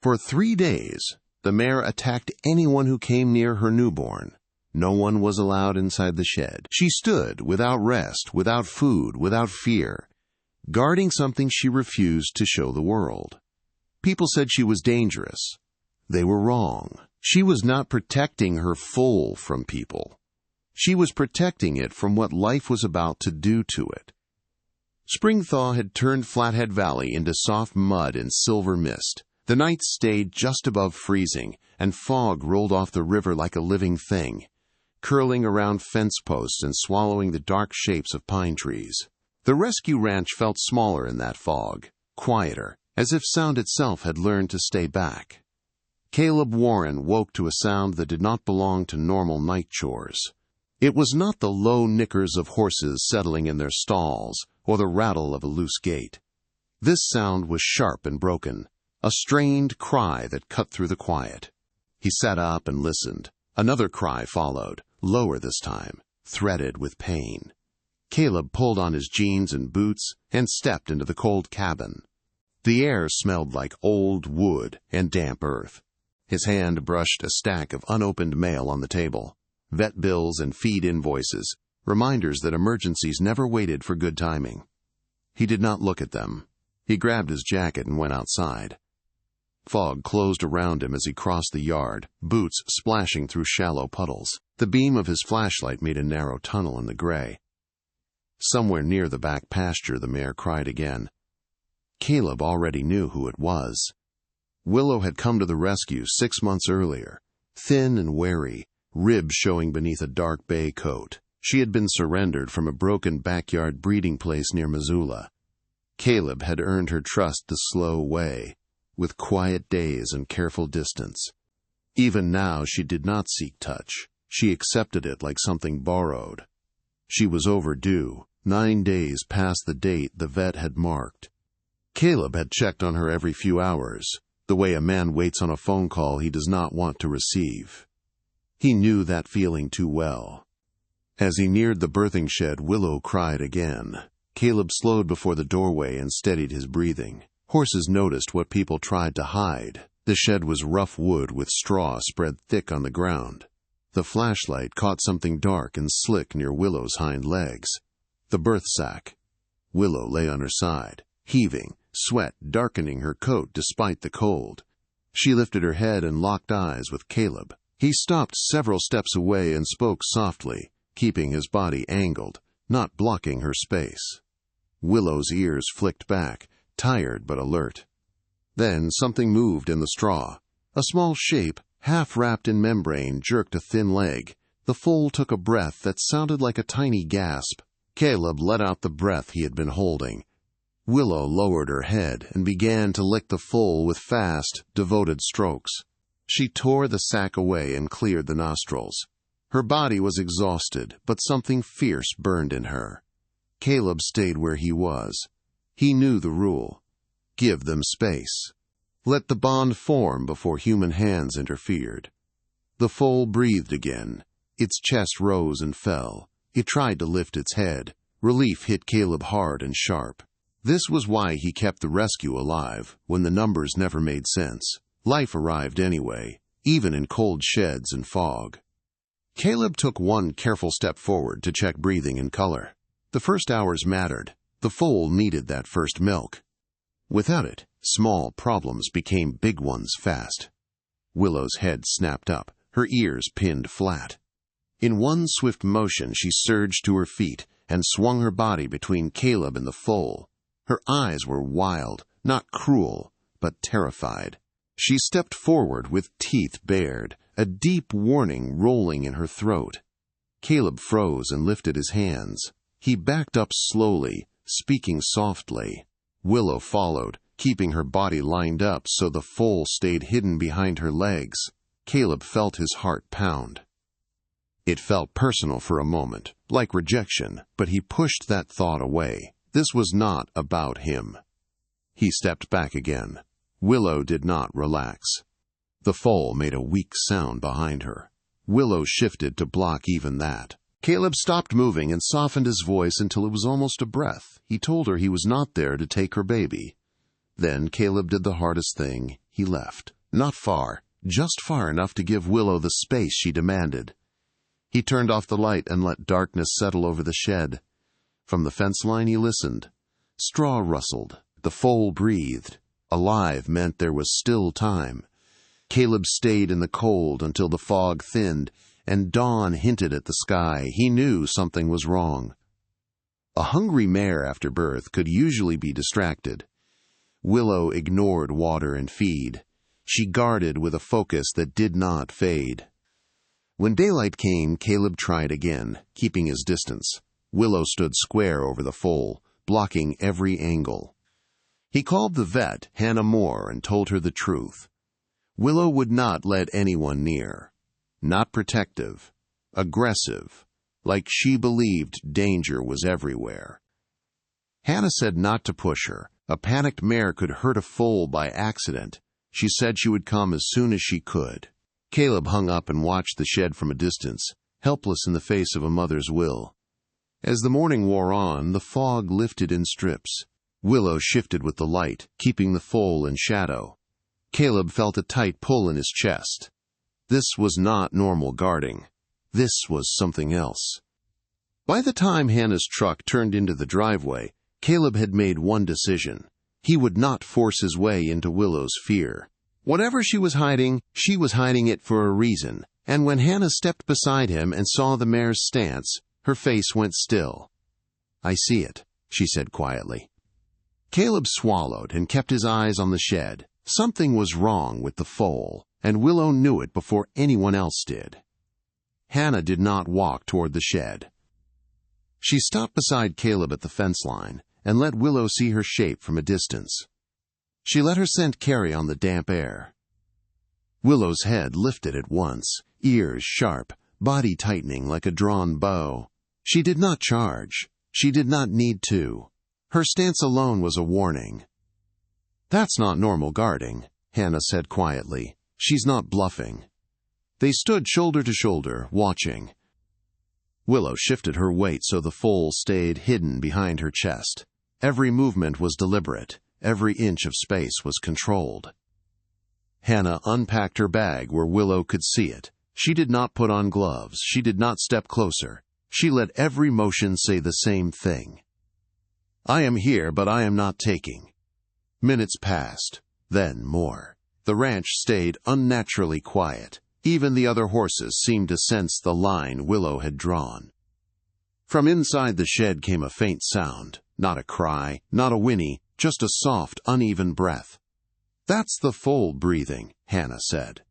For 3 days, the mare attacked anyone who came near her newborn. No one was allowed inside the shed. She stood without rest, without food, without fear, guarding something she refused to show the world. People said she was dangerous. They were wrong. She was not protecting her foal from people. She was protecting it from what life was about to do to it. Spring thaw had turned Flathead Valley into soft mud and silver mist. The nights stayed just above freezing, and fog rolled off the river like a living thing, curling around fence posts and swallowing the dark shapes of pine trees. The rescue ranch felt smaller in that fog, quieter, as if sound itself had learned to stay back. Caleb Warren woke to a sound that did not belong to normal night chores. It was not the low nickers of horses settling in their stalls or the rattle of a loose gate. This sound was sharp and broken, a strained cry that cut through the quiet. He sat up and listened. Another cry followed, lower this time, threaded with pain. Caleb pulled on his jeans and boots and stepped into the cold cabin. The air smelled like old wood and damp earth. His hand brushed a stack of unopened mail on the table. Vet bills and feed invoices, reminders that emergencies never waited for good timing. He did not look at them. He grabbed his jacket and went outside. Fog closed around him as he crossed the yard, boots splashing through shallow puddles. The beam of his flashlight made a narrow tunnel in the gray. Somewhere near the back pasture, the mare cried again. Caleb already knew who it was. Willow had come to the rescue 6 months earlier, thin and wary, ribs showing beneath a dark bay coat. She had been surrendered from a broken backyard breeding place near Missoula. Caleb had earned her trust the slow way, with quiet days and careful distance. Even now she did not seek touch. She accepted it like something borrowed. She was overdue, 9 days past the date the vet had marked. Caleb had checked on her every few hours, the way a man waits on a phone call he does not want to receive. He knew that feeling too well. As he neared the birthing shed, Willow cried again. Caleb slowed before the doorway and steadied his breathing. Horses noticed what people tried to hide. The shed was rough wood with straw spread thick on the ground. The flashlight caught something dark and slick near Willow's hind legs. The birth sack. Willow lay on her side, heaving, sweat darkening her coat despite the cold. She lifted her head and locked eyes with Caleb. He stopped several steps away and spoke softly, keeping his body angled, not blocking her space. Willow's ears flicked back, tired but alert. Then something moved in the straw. A small shape, half wrapped in membrane, jerked a thin leg. The foal took a breath that sounded like a tiny gasp. Caleb let out the breath he had been holding. Willow lowered her head and began to lick the foal with fast, devoted strokes. She tore the sack away and cleared the nostrils. Her body was exhausted, but something fierce burned in her. Caleb stayed where he was. He knew the rule. Give them space. Let the bond form before human hands interfered. The foal breathed again. Its chest rose and fell. It tried to lift its head. Relief hit Caleb hard and sharp. This was why he kept the rescue alive, when the numbers never made sense. Life arrived anyway, even in cold sheds and fog. Caleb took one careful step forward to check breathing and color. The first hours mattered. The foal needed that first milk. Without it, small problems became big ones fast. Willow's head snapped up, her ears pinned flat. In one swift motion, she surged to her feet and swung her body between Caleb and the foal. Her eyes were wild, not cruel, but terrified. She stepped forward with teeth bared, a deep warning rolling in her throat. Caleb froze and lifted his hands. He backed up slowly, speaking softly. Willow followed, keeping her body lined up so the foal stayed hidden behind her legs. Caleb felt his heart pound. It felt personal for a moment, like rejection, but he pushed that thought away. This was not about him. He stepped back again. Willow did not relax. The foal made a weak sound behind her. Willow shifted to block even that. Caleb stopped moving and softened his voice until it was almost a breath. He told her he was not there to take her baby. Then Caleb did the hardest thing. he left. Not far, just far enough to give Willow the space she demanded. He turned off the light and let darkness settle over the shed. From the fence line he listened. Straw rustled. The foal breathed. Alive meant there was still time. Caleb stayed in the cold until the fog thinned, and dawn hinted at the sky. He knew something was wrong. A hungry mare after birth could usually be distracted. Willow ignored water and feed. She guarded with a focus that did not fade. When daylight came, Caleb tried again, keeping his distance. Willow stood square over the foal, blocking every angle. He called the vet, Hannah Moore, and told her the truth. Willow would not let anyone near. Not protective. Aggressive. Like she believed danger was everywhere. Hannah said not to push her. A panicked mare could hurt a foal by accident. She said she would come as soon as she could. Caleb hung up and watched the shed from a distance, helpless in the face of a mother's will. As the morning wore on, the fog lifted in strips. Willow shifted with the light, keeping the foal in shadow. Caleb felt a tight pull in his chest. This was not normal guarding. This was something else. By the time Hannah's truck turned into the driveway, Caleb had made one decision. He would not force his way into Willow's fear. Whatever she was hiding it for a reason, and when Hannah stepped beside him and saw the mare's stance, her face went still. "I see it," she said quietly. Caleb swallowed and kept his eyes on the shed. Something was wrong with the foal, and Willow knew it before anyone else did. Hannah did not walk toward the shed. She stopped beside Caleb at the fence line and let Willow see her shape from a distance. She let her scent carry on the damp air. Willow's head lifted at once, ears sharp, body tightening like a drawn bow. She did not charge. She did not need to. Her stance alone was a warning. "That's not normal guarding," Hannah said quietly. "She's not bluffing." They stood shoulder to shoulder, watching. Willow shifted her weight so the foal stayed hidden behind her chest. Every movement was deliberate. Every inch of space was controlled. Hannah unpacked her bag where Willow could see it. She did not put on gloves. She did not step closer. She let every motion say the same thing. "I am here, but I am not taking." Minutes passed, then more. The ranch stayed unnaturally quiet. Even the other horses seemed to sense the line Willow had drawn. From inside the shed came a faint sound, not a cry, not a whinny, just a soft, uneven breath. "That's the foal breathing," Hannah said.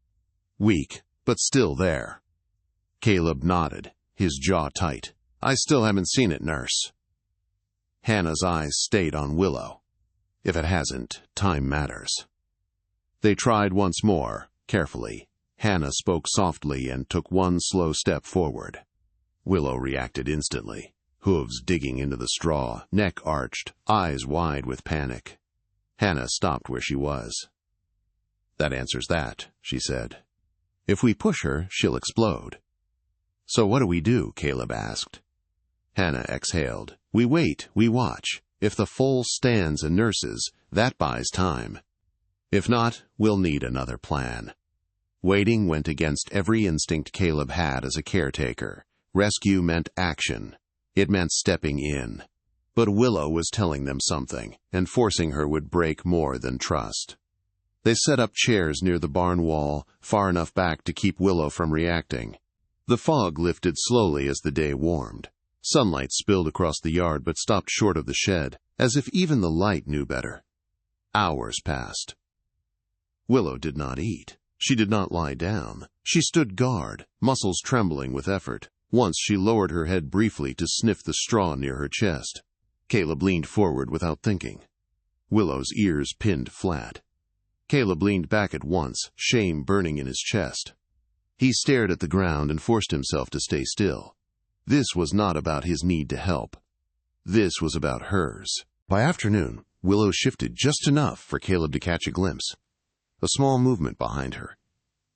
"Weak, but still there." Caleb nodded, his jaw tight. "I still haven't seen it, nurse." Hannah's eyes stayed on Willow. "If it hasn't, time matters." They tried once more, carefully. Hannah spoke softly and took one slow step forward. Willow reacted instantly, hooves digging into the straw, neck arched, eyes wide with panic. Hannah stopped where she was. "That answers that," she said. "If we push her, she'll explode." "So what do we do?" Caleb asked. Hannah exhaled. "We wait, we watch. If the foal stands and nurses, that buys time. If not, we'll need another plan." Waiting went against every instinct Caleb had as a caretaker. Rescue meant action. It meant stepping in. But Willow was telling them something, and forcing her would break more than trust. They set up chairs near the barn wall, far enough back to keep Willow from reacting. The fog lifted slowly as the day warmed. Sunlight spilled across the yard but stopped short of the shed, as if even the light knew better. Hours passed. Willow did not eat. She did not lie down. She stood guard, muscles trembling with effort. Once she lowered her head briefly to sniff the straw near her chest. Caleb leaned forward without thinking. Willow's ears pinned flat. Caleb leaned back at once, shame burning in his chest. He stared at the ground and forced himself to stay still. This was not about his need to help. This was about hers. By afternoon, Willow shifted just enough for Caleb to catch a glimpse. A small movement behind her.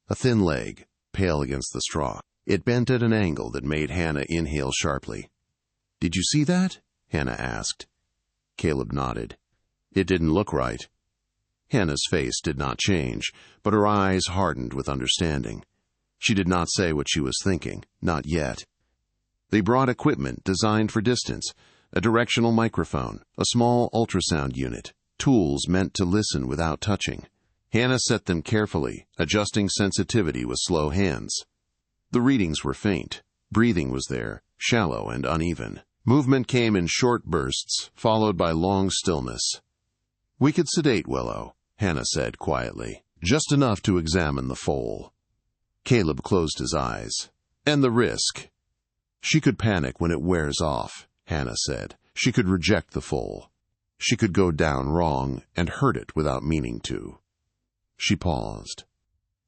A thin leg, pale against the straw. It bent at an angle that made Hannah inhale sharply. "Did you see that?" Hannah asked. Caleb nodded. "It didn't look right." Hannah's face did not change, but her eyes hardened with understanding. She did not say what she was thinking, not yet. They brought equipment designed for distance, a directional microphone, a small ultrasound unit, tools meant to listen without touching. Hannah set them carefully, adjusting sensitivity with slow hands. The readings were faint. Breathing was there, shallow and uneven. Movement came in short bursts, followed by long stillness. "We could sedate Willow," Hannah said quietly, "just enough to examine the foal." Caleb closed his eyes. "And the risk?" "She could panic when it wears off," Hannah said. "She could reject the foal. She could go down wrong and hurt it without meaning to." She paused.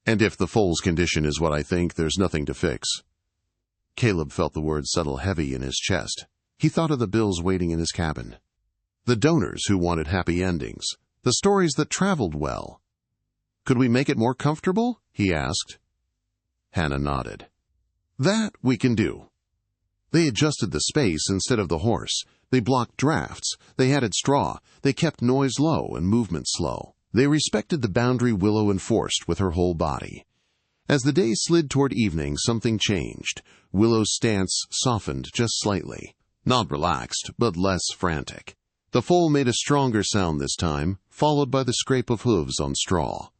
"And if the foal's condition is what I think, there's nothing to fix." Caleb felt the words settle heavy in his chest. He thought of the bills waiting in his cabin. The donors who wanted happy endings. The stories that traveled well. "Could we make it more comfortable?" he asked. Hannah nodded. "That we can do." They adjusted the space instead of the horse. They blocked drafts. They added straw. They kept noise low and movement slow. They respected the boundary Willow enforced with her whole body. As the day slid toward evening, something changed. Willow's stance softened just slightly. Not relaxed, but less frantic. The foal made a stronger sound this time, followed by the scrape of hooves on straw.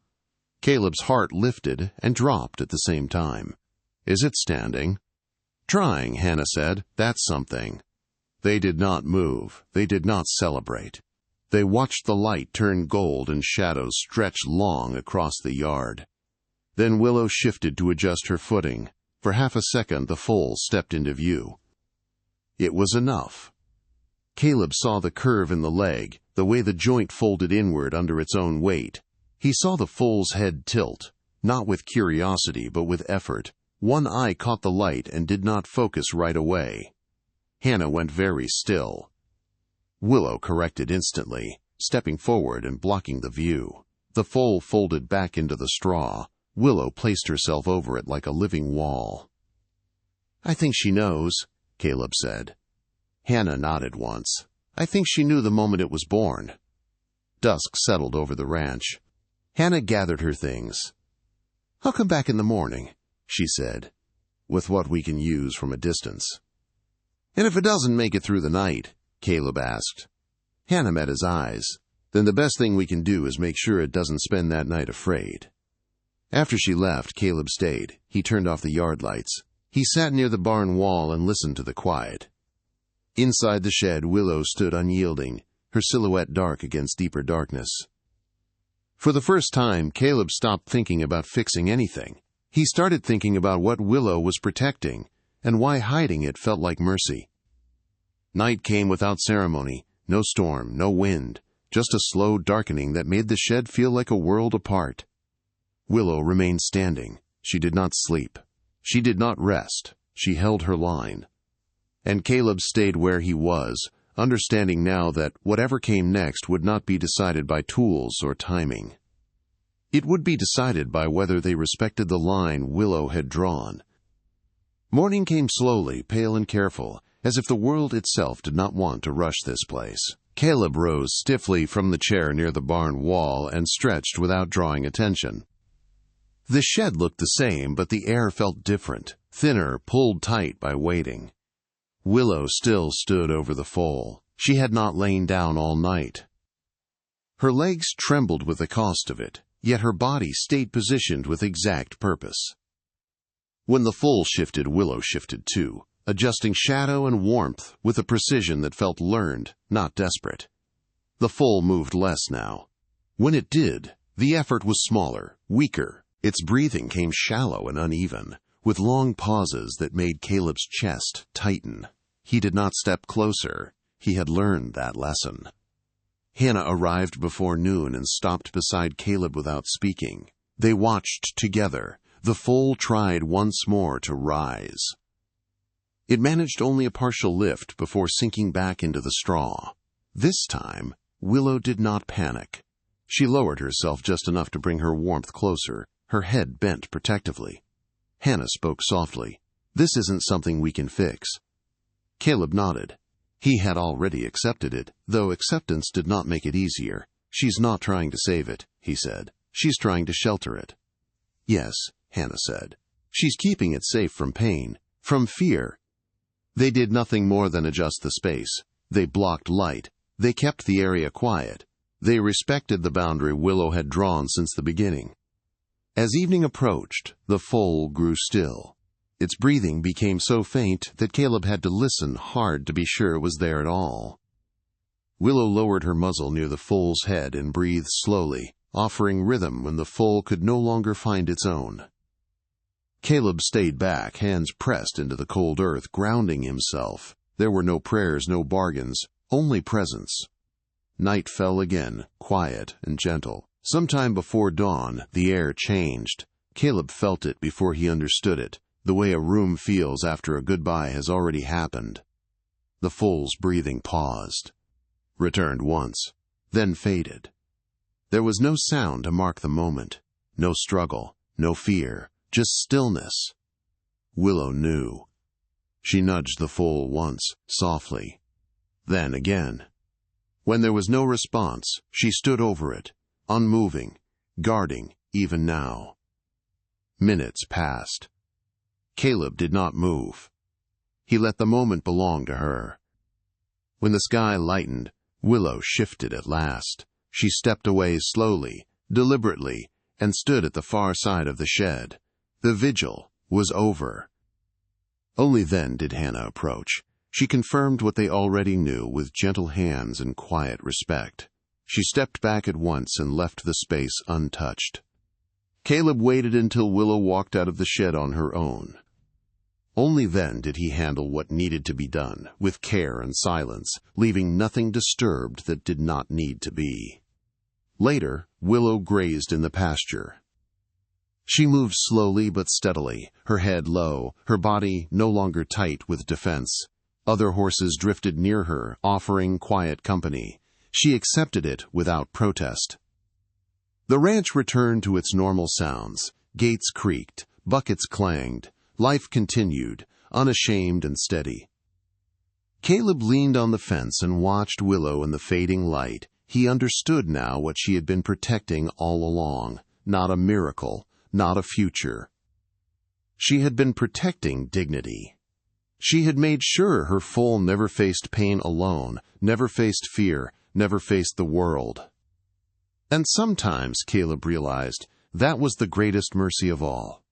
Caleb's heart lifted and dropped at the same time. "Is it standing?" "Trying," Hannah said. "That's something." They did not move. They did not celebrate. They watched the light turn gold and shadows stretch long across the yard. Then Willow shifted to adjust her footing. For half a second, the foal stepped into view. It was enough. Caleb saw the curve in the leg, the way the joint folded inward under its own weight. He saw the foal's head tilt, not with curiosity but with effort. One eye caught the light and did not focus right away. Hannah went very still. Willow corrected instantly, stepping forward and blocking the view. The foal folded back into the straw. Willow placed herself over it like a living wall. "I think she knows," Caleb said. Hannah nodded once. "I think she knew the moment it was born." Dusk settled over the ranch. Hannah gathered her things. "I'll come back in the morning," she said, "with what we can use from a distance." "And if it doesn't make it through the night?" Caleb asked. Hannah met his eyes. "Then the best thing we can do is make sure it doesn't spend that night afraid." After she left, Caleb stayed. He turned off the yard lights. He sat near the barn wall and listened to the quiet. Inside the shed, Willow stood unyielding, her silhouette dark against deeper darkness. For the first time, Caleb stopped thinking about fixing anything. He started thinking about what Willow was protecting, and why hiding it felt like mercy. Night came without ceremony, no storm, no wind, just a slow darkening that made the shed feel like a world apart. Willow remained standing. She did not sleep. She did not rest. She held her line. And Caleb stayed where he was, understanding now that whatever came next would not be decided by tools or timing. It would be decided by whether they respected the line Willow had drawn. Morning came slowly, pale and careful, as if the world itself did not want to rush this place. Caleb rose stiffly from the chair near the barn wall and stretched without drawing attention. The shed looked the same, but the air felt different, thinner, pulled tight by waiting. Willow still stood over the foal. She had not lain down all night. Her legs trembled with the cost of it, yet her body stayed positioned with exact purpose. When the foal shifted, Willow shifted too, adjusting shadow and warmth with a precision that felt learned, not desperate. The foal moved less now. When it did, the effort was smaller, weaker. Its breathing came shallow and uneven, with long pauses that made Caleb's chest tighten. He did not step closer. He had learned that lesson. Hannah arrived before noon and stopped beside Caleb without speaking. They watched together. The foal tried once more to rise. It managed only a partial lift before sinking back into the straw. This time, Willow did not panic. She lowered herself just enough to bring her warmth closer, her head bent protectively. Hannah spoke softly. "This isn't something we can fix." Caleb nodded. He had already accepted it, though acceptance did not make it easier. "She's not trying to save it," he said. "She's trying to shelter it." "Yes," Hannah said. "She's keeping it safe from pain, from fear." They did nothing more than adjust the space. They blocked light. They kept the area quiet. They respected the boundary Willow had drawn since the beginning. As evening approached, the foal grew still. Its breathing became so faint that Caleb had to listen hard to be sure it was there at all. Willow lowered her muzzle near the foal's head and breathed slowly, offering rhythm when the foal could no longer find its own. Caleb stayed back, hands pressed into the cold earth, grounding himself. There were no prayers, no bargains, only presence. Night fell again, quiet and gentle. Sometime before dawn, the air changed. Caleb felt it before he understood it, the way a room feels after a goodbye has already happened. The foal's breathing paused, returned once, then faded. There was no sound to mark the moment, no struggle, no fear, just stillness. Willow knew. She nudged the foal once, softly, then again. When there was no response, she stood over it, unmoving, guarding even now. Minutes passed. Caleb did not move. He let the moment belong to her. When the sky lightened, Willow shifted at last. She stepped away slowly, deliberately, and stood at the far side of the shed. The vigil was over. Only then did Hannah approach. She confirmed what they already knew with gentle hands and quiet respect. She stepped back at once and left the space untouched. Caleb waited until Willow walked out of the shed on her own. Only then did he handle what needed to be done, with care and silence, leaving nothing disturbed that did not need to be. Later, Willow grazed in the pasture. She moved slowly but steadily, her head low, her body no longer tight with defense. Other horses drifted near her, offering quiet company. She accepted it without protest. The ranch returned to its normal sounds. Gates creaked, buckets clanged. Life continued, unashamed and steady. Caleb leaned on the fence and watched Willow in the fading light. He understood now what she had been protecting all along. Not a miracle, not a future. She had been protecting dignity. She had made sure her foal never faced pain alone, never faced fear, never faced the world. And sometimes, Caleb realized, that was the greatest mercy of all.